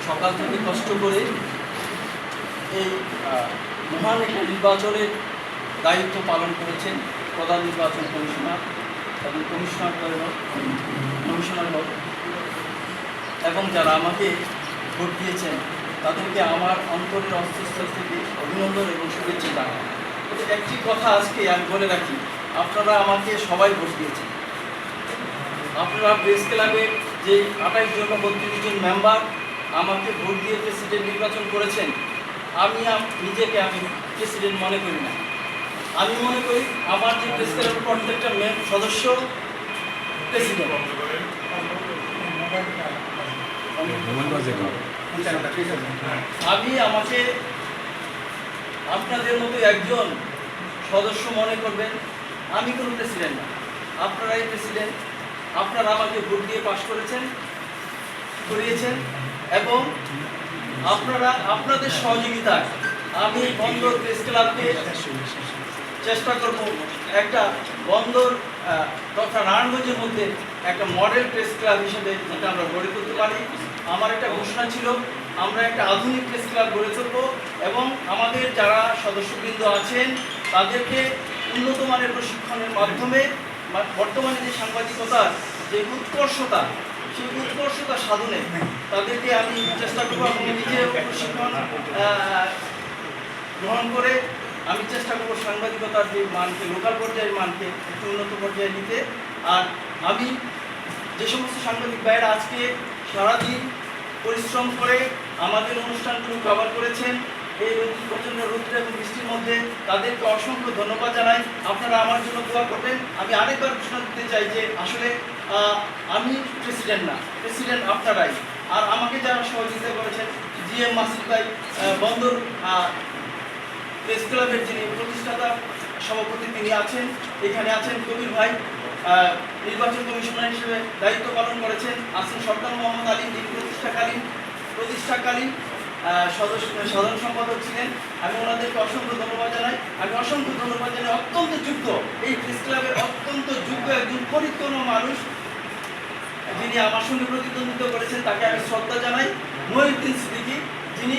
সকাল থেকে কষ্ট করে এই মহান একটি নির্বাচনের দায়িত্ব পালন করেছেন প্রধান নির্বাচন কমিশনার এবং কমিশনার এবং যারা আমাকে ভোট দিয়েছেন তাদেরকে আমার অন্তরের অন্তঃস্থল থেকে অভিনন্দন এবং শুভেচ্ছা জানাই। তবে একটি কথা আজকে আমি বলে রাখি, আপনারা আমাকে সবাই ভোট দিয়েছেন। আপনারা প্রেস ক্লাবের যে 28 জন 32 জন মেম্বার আমাকে ভোট দিয়ে প্রেসিডেন্ট নির্বাচন করেছেন। আমি নিজেকে প্রেসিডেন্ট মনে করি না। আমি মনে করি আমার যে প্রেস ক্লাবের প্রত্যেকটা সদস্য প্রেসিডেন্ট। আমাকে আপনাদের মতো একজন সদস্য মনে করবেন, আমি কোনো প্রেসিডেন্ট না, আপনারাই প্রেসিডেন্ট। আপনারা আমাকে ভোট দিয়ে পাশ করিয়েছেন এবং আপনারা আপনাদের সহযোগিতায় আমি বন্দর প্রেস ক্লাবকে চেষ্টা করব একটা বন্দর তথা নারায়ণগঞ্জের মধ্যে একটা মডেল প্রেস ক্লাব হিসেবে যেটা আমরা গড়ে তুলতে পারি। আমার একটা ঘোষণা ছিল, আমরা একটা আধুনিক প্রেস ক্লাব গড়ে তুলব এবং আমাদের যারা সদস্যবৃন্দ আছেন তাদেরকে উন্নত মানের প্রশিক্ষণের মাধ্যমে বর্তমানে যে সাংবাদিকতার যে উৎকর্ষতা, সেই উৎকর্ষতা সাধনে তাদেরকে আমি চেষ্টা করবো এবং নিজে প্রশিক্ষণ গ্রহণ করে আমি চেষ্টা করবো সাংবাদিকতার যে মানকে, লোকাল পর্যায়ের মানকে একটু উন্নত পর্যায়ে নিতে। আর আমি যে সমস্ত সাংবাদিক ভাইয়েরা আজকে সারাদিন পরিশ্রম করে আমাদের অনুষ্ঠানগুলো কভার করেছেন এই প্রচণ্ড রৌদ্র এবং বৃষ্টির মধ্যে, তাদেরকে অসংখ্য ধন্যবাদ জানাই। আপনারা আমার জন্য দোয়া করবেন। আমি আরেকবার ঘোষণা দিতে চাই যে আসলে আমি প্রেসিডেন্ট না, প্রেসিডেন্ট আপনারাই। আর আমাকে যারা সহযোগিতা করেছেন, GM মাসুদ ভাই বন্দর প্রেস ক্লাবের যিনি প্রতিষ্ঠাতা সভাপতি তিনি আছেন, এখানে আছেন কবির ভাই নির্বাচন কমিশনার হিসেবে দায়িত্ব পালন করেছেন, আছেন সরকার মোহাম্মদ আলী যিনি প্রতিষ্ঠাকালীন সাধারণ সম্পাদক ছিলেন। আমি ওনাদেরকে অসংখ্য ধন্যবাদ জানাই। অত্যন্ত যোগ্য এই প্রেস ক্লাবের অত্যন্ত যোগ্য একজন পরিচ্ছন্ন মানুষ যিনি আমার সঙ্গে প্রতিদ্বন্দ্বিতা করেছেন, তাকে আমি শ্রদ্ধা জানাই। মহিউদ্দিন সিদ্দিকী, যিনি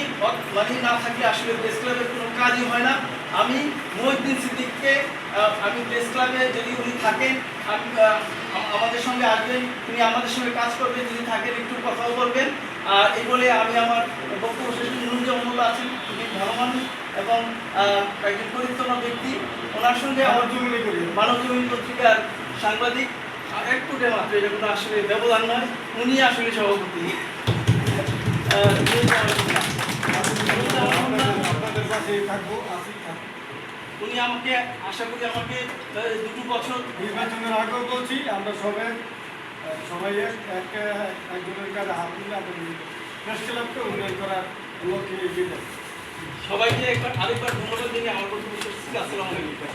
না থাকলে আসলে প্রেস ক্লাবের কোনো কাজই হয় না। আমি মহিউদ্দিন সিদ্দিককে আমি প্রেস ক্লাবে যদি উনি থাকেন আমাদের সঙ্গে আসবেন, তিনি আমাদের সঙ্গে কাজ করবেন, যদি থাকেন একটু কথাও বলবেন। আর এই বলে আমি আমার বক্তব্য শেষ করি। নুরুজ্জামানুল্লাহ আছেন, খুবই ভালো মানুষ এবং একজন পরিচ্ছন্ন ব্যক্তি। ওনার সঙ্গে আমার মানব জমিন পত্রিকার সাংবাদিক একটু মাত্র, এটা কোনো আসলে ব্যবধান নয়, উনি আসলে সভাপতি। উনি আমাকে আশা করি আমাকে 2 বছর নির্বাচনের আগেও বলছি, আমরা সবাই একজনের কাছে হাত তুলে আমাদের প্রেস ক্লাবকে উন্নয়ন করার লক্ষ্যে এগিয়ে যাই। সবাইকে আরেকবার ধন্যবাদ দিনে আমার প্রতি আসসালামু আলাইকুম।